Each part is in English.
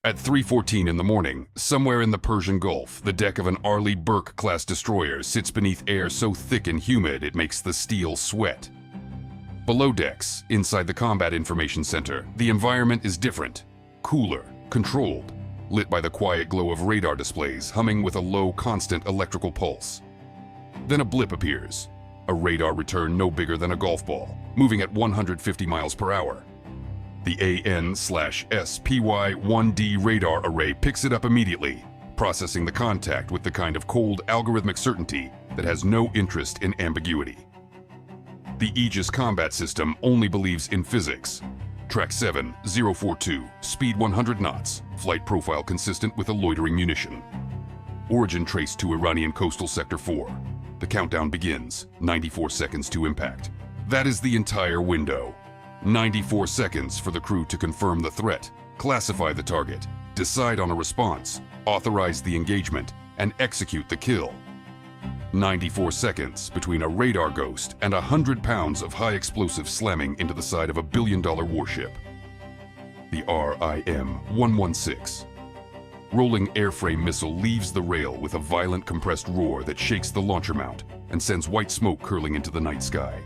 At 3:14 in the morning, somewhere in the Persian Gulf, the deck of an Arleigh Burke-class destroyer sits beneath air so thick and humid it makes the steel sweat. Below decks, inside the Combat Information Center, the environment is different, cooler, controlled, lit by the quiet glow of radar displays humming with a low, constant electrical pulse. Then a blip appears, a radar return no bigger than a golf ball, moving at 150 miles per hour. The AN/SPY-1D radar array picks it up immediately, processing the contact with the kind of cold algorithmic certainty that has no interest in ambiguity. The Aegis combat system only believes in physics. Track 7042, speed 100 knots, flight profile consistent with a loitering munition. Origin traced to Iranian coastal sector 4. The countdown begins, 94 seconds to impact. That is the entire window. 94 seconds for the crew to confirm the threat, classify the target, decide on a response, authorize the engagement, and execute the kill. 94 seconds between a radar ghost and 100 pounds of high explosive slamming into the side of a billion-dollar warship. The RIM-116. Rolling airframe missile leaves the rail with a violent compressed roar that shakes the launcher mount and sends white smoke curling into the night sky.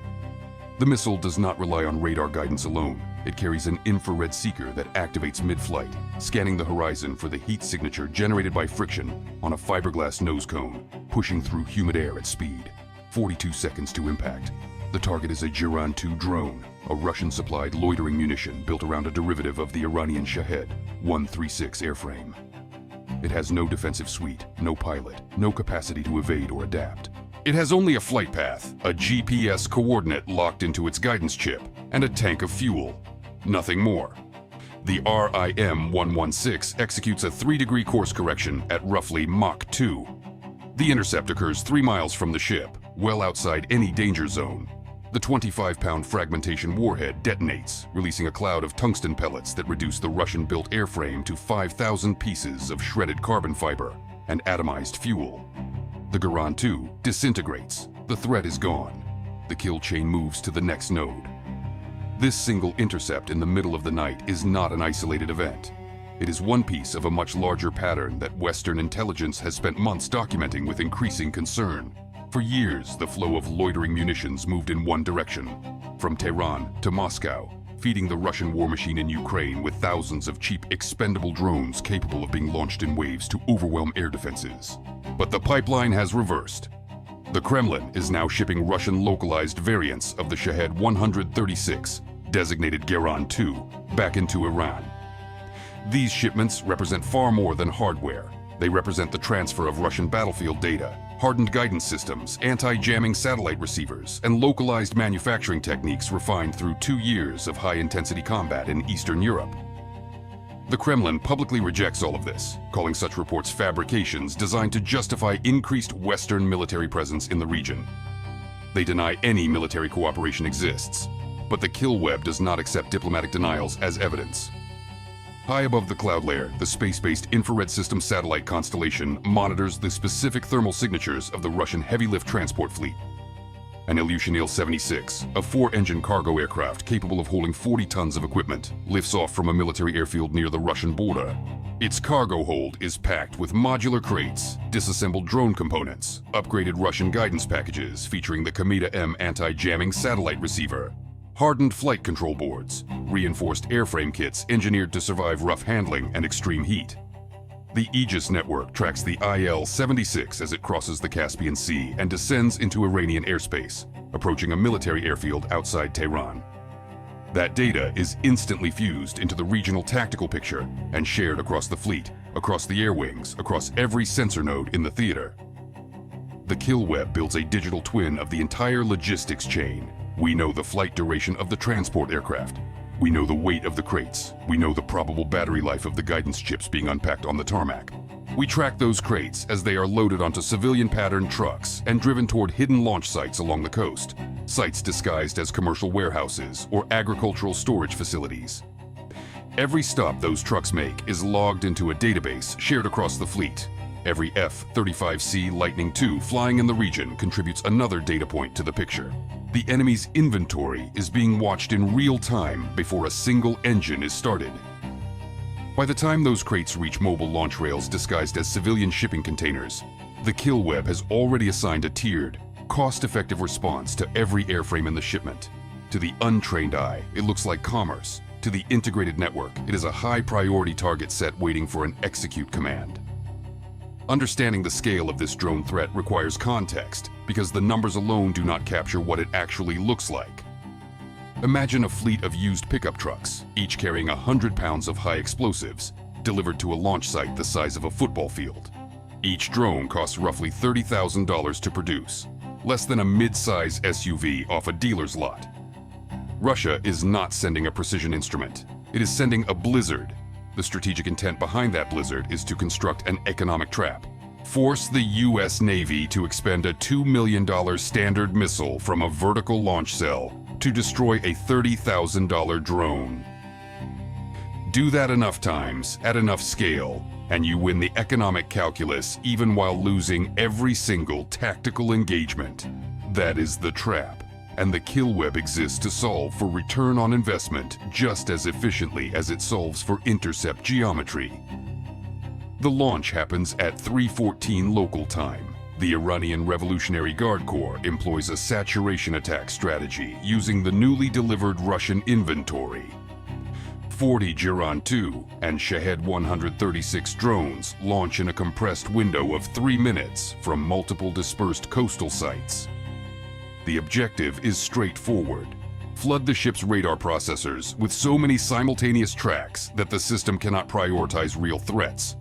The missile does not rely on radar guidance alone. It carries an infrared seeker that activates mid-flight, scanning the horizon for the heat signature generated by friction on a fiberglass nose cone, pushing through humid air at speed. 42 seconds to impact. The target is a Geran-2 drone, a Russian-supplied loitering munition built around a derivative of the Iranian Shahed-136 airframe. It has no defensive suite, no pilot, no capacity to evade or adapt. It has only a flight path, a GPS coordinate locked into its guidance chip, and a tank of fuel. Nothing more. The RIM-116 executes a 3-degree course correction at roughly Mach 2. The intercept occurs 3 miles from the ship, well outside any danger zone. The 25-pound fragmentation warhead detonates, releasing a cloud of tungsten pellets that reduce the Russian-built airframe to 5,000 pieces of shredded carbon fiber and atomized fuel. The Geran-2 disintegrates. The threat is gone. The kill chain moves to the next node. This single intercept in the middle of the night is not an isolated event. It is one piece of a much larger pattern that Western intelligence has spent months documenting with increasing concern. For years, the flow of loitering munitions moved in one direction, from Tehran to Moscow, feeding the Russian war machine in Ukraine with thousands of cheap, expendable drones capable of being launched in waves to overwhelm air defenses. But the pipeline has reversed. The Kremlin is now shipping Russian localized variants of the Shahed-136, designated Geran-2, back into Iran. These shipments represent far more than hardware. They represent the transfer of Russian battlefield data, hardened guidance systems, anti-jamming satellite receivers, and localized manufacturing techniques refined through 2 years of high-intensity combat in Eastern Europe. The Kremlin publicly rejects all of this, calling such reports fabrications designed to justify increased Western military presence in the region. They deny any military cooperation exists, but the kill web does not accept diplomatic denials as evidence. High above the cloud layer, the space-based infrared system satellite constellation monitors the specific thermal signatures of the Russian heavy-lift transport fleet. An Ilyushin Il-76, a 4-engine cargo aircraft capable of holding 40 tons of equipment, lifts off from a military airfield near the Russian border. Its cargo hold is packed with modular crates, disassembled drone components, upgraded Russian guidance packages featuring the Kamita-M anti-jamming satellite receiver, hardened flight control boards, reinforced airframe kits engineered to survive rough handling and extreme heat. The Aegis network tracks the IL-76 as it crosses the Caspian Sea and descends into Iranian airspace, approaching a military airfield outside Tehran. That data is instantly fused into the regional tactical picture and shared across the fleet, across the air wings, across every sensor node in the theater. The kill web builds a digital twin of the entire logistics chain. We know the flight duration of the transport aircraft. We know the weight of the crates. We know the probable battery life of the guidance chips being unpacked on the tarmac. We track those crates as they are loaded onto civilian-patterned trucks and driven toward hidden launch sites along the coast, sites disguised as commercial warehouses or agricultural storage facilities. Every stop those trucks make is logged into a database shared across the fleet. Every F-35C Lightning II flying in the region contributes another data point to the picture. The enemy's inventory is being watched in real time before a single engine is started. By the time those crates reach mobile launch rails disguised as civilian shipping containers, the kill web has already assigned a tiered, cost-effective response to every airframe in the shipment. To the untrained eye, it looks like commerce. To the integrated network, it is a high-priority target set waiting for an execute command. Understanding the scale of this drone threat requires context, because the numbers alone do not capture what it actually looks like. Imagine a fleet of used pickup trucks, each carrying 100 pounds of high explosives, delivered to a launch site the size of a football field. Each drone costs roughly $30,000 to produce, less than a mid-size SUV off a dealer's lot. Russia is not sending a precision instrument. It is sending a blizzard. The strategic intent behind that blizzard is to construct an economic trap. Force the US Navy to expend a $2 million Standard missile from a vertical launch cell to destroy a $30,000 drone. Do that enough times, at enough scale, and you win the economic calculus even while losing every single tactical engagement. That is the trap. And the kill web exists to solve for return on investment just as efficiently as it solves for intercept geometry. The launch happens at 3:14 local time. The Iranian Revolutionary Guard Corps employs a saturation attack strategy using the newly delivered Russian inventory. 40 Geran-2 and Shahed-136 drones launch in a compressed window of 3 minutes from multiple dispersed coastal sites. The objective is straightforward. Flood the ship's radar processors with so many simultaneous tracks that the system cannot prioritize real threats.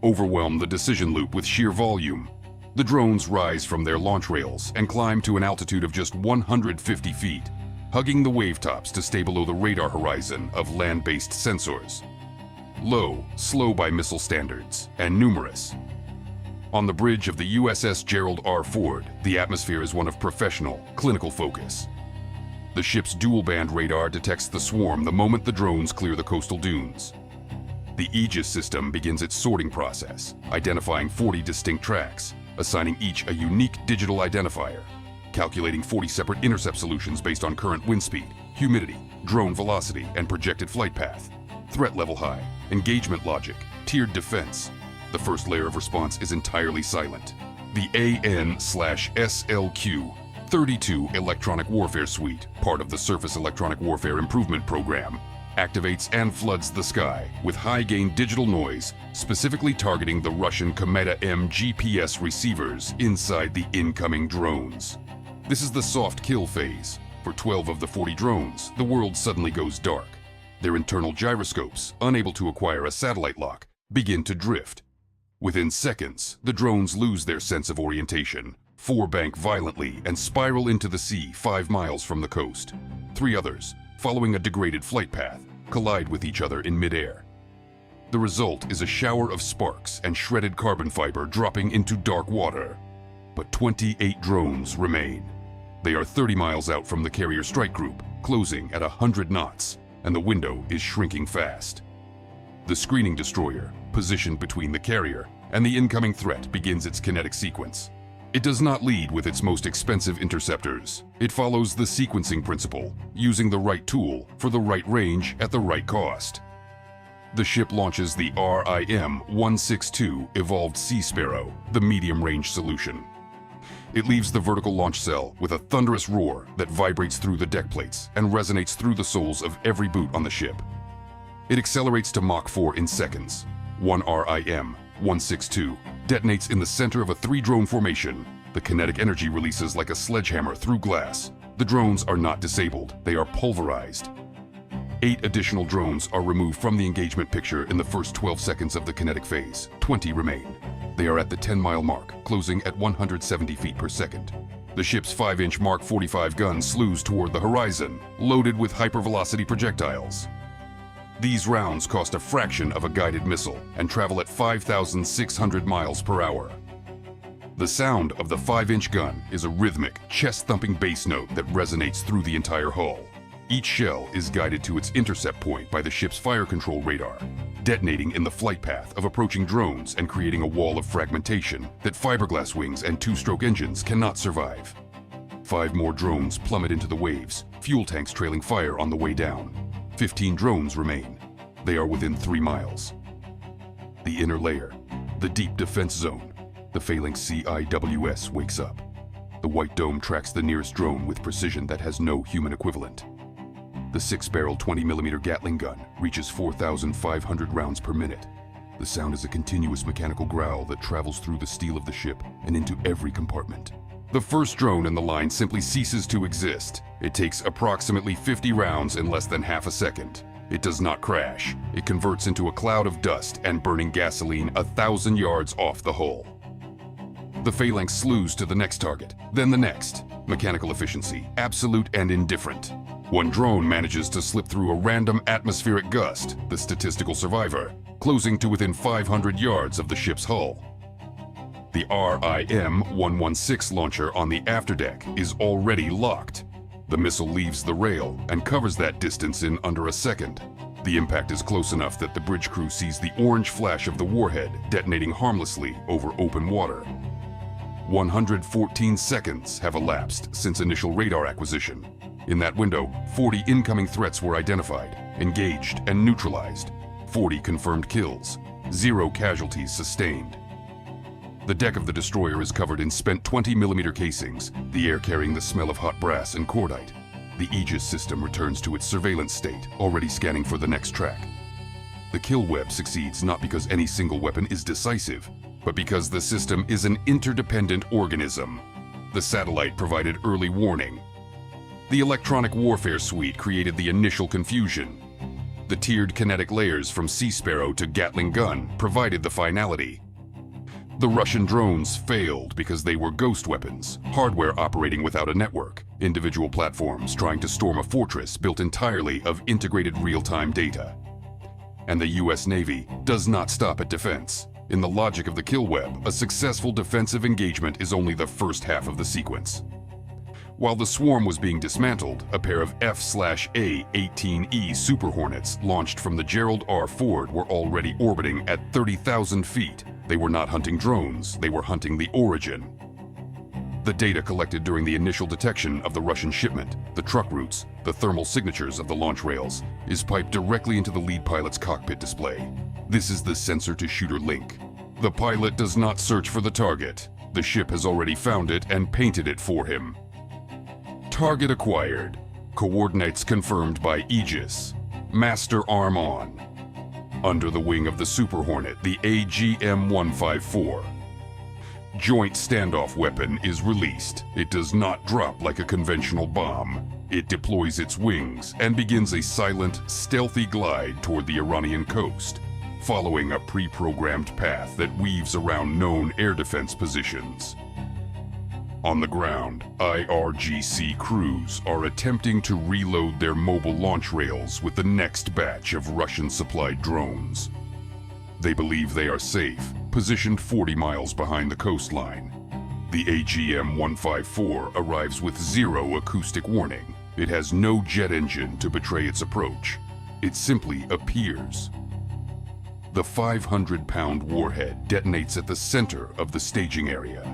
Overwhelm the decision loop with sheer volume. The drones rise from their launch rails and climb to an altitude of just 150 feet, hugging the wave tops to stay below the radar horizon of land-based sensors. Low, slow by missile standards, and numerous. On the bridge of the USS Gerald R Ford, the atmosphere is one of professional, clinical focus. The ship's dual-band radar detects the swarm the moment the drones clear the coastal dunes. The Aegis system begins its sorting process, identifying 40 distinct tracks, assigning each a unique digital identifier, calculating 40 separate intercept solutions based on current wind speed, humidity, drone velocity, and projected flight path, threat level high, engagement logic, tiered defense. The first layer of response is entirely silent. The AN/SLQ 32 Electronic Warfare Suite, part of the Surface Electronic Warfare Improvement Program, activates and floods the sky with high-gain digital noise, specifically targeting the Russian Kometa-M GPS receivers inside the incoming drones. This is the soft kill phase. For 12 of the 40 drones, the world suddenly goes dark. Their internal gyroscopes, unable to acquire a satellite lock, begin to drift. Within seconds, the drones lose their sense of orientation, four-bank violently, and spiral into the sea 5 miles from the coast. 3 others, following a degraded flight path, collide with each other in midair. The result is a shower of sparks and shredded carbon fiber dropping into dark water. But 28 drones remain. They are 30 miles out from the carrier strike group, closing at 100 knots, and the window is shrinking fast. The screening destroyer, positioned between the carrier and the incoming threat, begins its kinetic sequence. It does not lead with its most expensive interceptors. It follows the sequencing principle, using the right tool for the right range at the right cost. The ship launches the RIM-162 Evolved Sea Sparrow, the medium-range solution. It leaves the vertical launch cell with a thunderous roar that vibrates through the deck plates and resonates through the soles of every boot on the ship. It accelerates to Mach 4 in seconds. One RIM-162 detonates in the center of a 3-drone formation. The kinetic energy releases like a sledgehammer through glass. The drones are not disabled, they are pulverized. 8 additional drones are removed from the engagement picture in the first 12 seconds of the kinetic phase. 20 remain. They are at the 10-mile mark, closing at 170 feet per second. The ship's 5-inch Mark 45 gun slews toward the horizon, loaded with hypervelocity projectiles. These rounds cost a fraction of a guided missile and travel at 5,600 miles per hour. The sound of the 5-inch gun is a rhythmic, chest-thumping bass note that resonates through the entire hull. Each shell is guided to its intercept point by the ship's fire control radar, detonating in the flight path of approaching drones and creating a wall of fragmentation that fiberglass wings and 2-stroke engines cannot survive. 5 more drones plummet into the waves, fuel tanks trailing fire on the way down. 15 drones remain. They are within 3 miles. The inner layer, the deep defense zone. The phalanx CIWS wakes up. The white dome tracks the nearest drone with precision that has no human equivalent. The 6-barrel 20mm Gatling gun reaches 4,500 rounds per minute. The sound is a continuous mechanical growl that travels through the steel of the ship and into every compartment. The first drone in the line simply ceases to exist. It takes approximately 50 rounds in less than half a second. It does not crash. It converts into a cloud of dust and burning gasoline 1,000 yards off the hull. The phalanx slews to the next target, then the next. Mechanical efficiency, absolute and indifferent. One drone manages to slip through a random atmospheric gust, the statistical survivor, closing to within 500 yards of the ship's hull. The RIM-116 launcher on the afterdeck is already locked. The missile leaves the rail and covers that distance in under a second. The impact is close enough that the bridge crew sees the orange flash of the warhead detonating harmlessly over open water. 114 seconds have elapsed since initial radar acquisition. In that window, 40 incoming threats were identified, engaged, and neutralized. 40 confirmed kills, 0 casualties sustained. The deck of the destroyer is covered in spent 20mm casings, the air carrying the smell of hot brass and cordite. The Aegis system returns to its surveillance state, already scanning for the next track. The kill web succeeds not because any single weapon is decisive, but because the system is an interdependent organism. The satellite provided early warning. The electronic warfare suite created the initial confusion. The tiered kinetic layers from Sea Sparrow to Gatling gun provided the finality. The Russian drones failed because they were ghost weapons, hardware operating without a network, individual platforms trying to storm a fortress built entirely of integrated real-time data. And the US Navy does not stop at defense. In the logic of the kill web, a successful defensive engagement is only the first half of the sequence. While the swarm was being dismantled, a pair of F/A-18E Super Hornets launched from the Gerald R Ford were already orbiting at 30,000 feet. They were not hunting drones, they were hunting the origin. The data collected during the initial detection of the Russian shipment, the truck routes, the thermal signatures of the launch rails, is piped directly into the lead pilot's cockpit display. This is the sensor-to-shooter link. The pilot does not search for the target. The ship has already found it and painted it for him. Target acquired. Coordinates confirmed by Aegis. Master arm on. Under the wing of the Super Hornet, the AGM-154. Joint standoff weapon is released. It does not drop like a conventional bomb. It deploys its wings and begins a silent, stealthy glide toward the Iranian coast, following a pre-programmed path that weaves around known air defense positions. On the ground, IRGC crews are attempting to reload their mobile launch rails with the next batch of Russian-supplied drones. They believe they are safe, positioned 40 miles behind the coastline. The AGM-154 arrives with 0 acoustic warning. It has no jet engine to betray its approach. It simply appears. The 500-pound warhead detonates at the center of the staging area.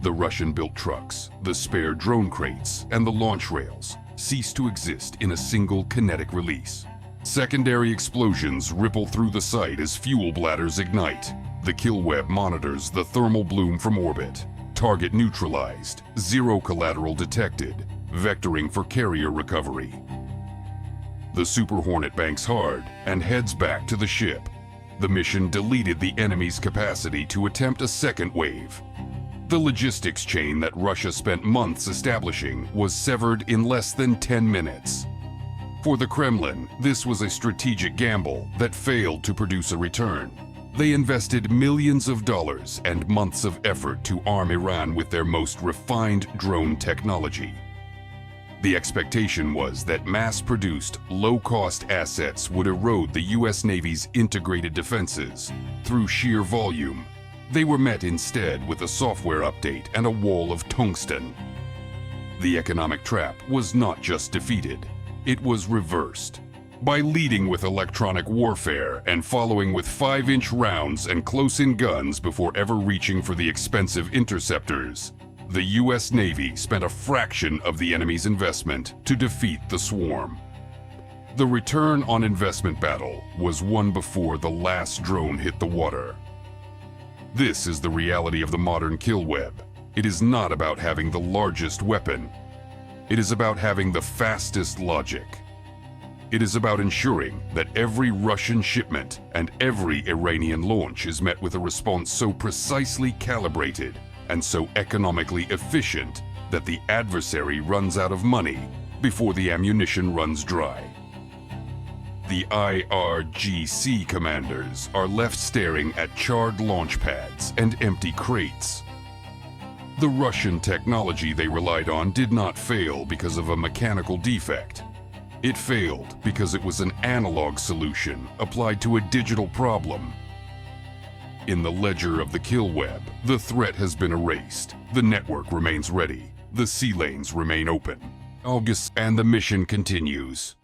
The Russian-built trucks, the spare drone crates, and the launch rails cease to exist in a single kinetic release. Secondary explosions ripple through the site as fuel bladders ignite. The kill web monitors the thermal bloom from orbit. Target neutralized, 0 collateral detected, vectoring for carrier recovery. The Super Hornet banks hard and heads back to the ship. The mission deleted the enemy's capacity to attempt a second wave. The logistics chain that Russia spent months establishing was severed in less than 10 minutes. For the Kremlin, this was a strategic gamble that failed to produce a return. They invested millions of dollars and months of effort to arm Iran with their most refined drone technology. The expectation was that mass-produced, low-cost assets would erode the US Navy's integrated defenses through sheer volume. They were met instead with a software update and a wall of tungsten. The economic trap was not just defeated, it was reversed. By leading with electronic warfare and following with 5-inch rounds and close-in guns before ever reaching for the expensive interceptors, the US Navy spent a fraction of the enemy's investment to defeat the swarm. The return on investment battle was won before the last drone hit the water. This is the reality of the modern kill web. It is not about having the largest weapon. It is about having the fastest logic. It is about ensuring that every Russian shipment and every Iranian launch is met with a response so precisely calibrated and so economically efficient that the adversary runs out of money before the ammunition runs dry. The IRGC commanders are left staring at charred launch pads and empty crates. The Russian technology they relied on did not fail because of a mechanical defect. It failed because it was an analog solution applied to a digital problem. In the ledger of the kill web, the threat has been erased. The network remains ready. The sea lanes remain open. August and the mission continues.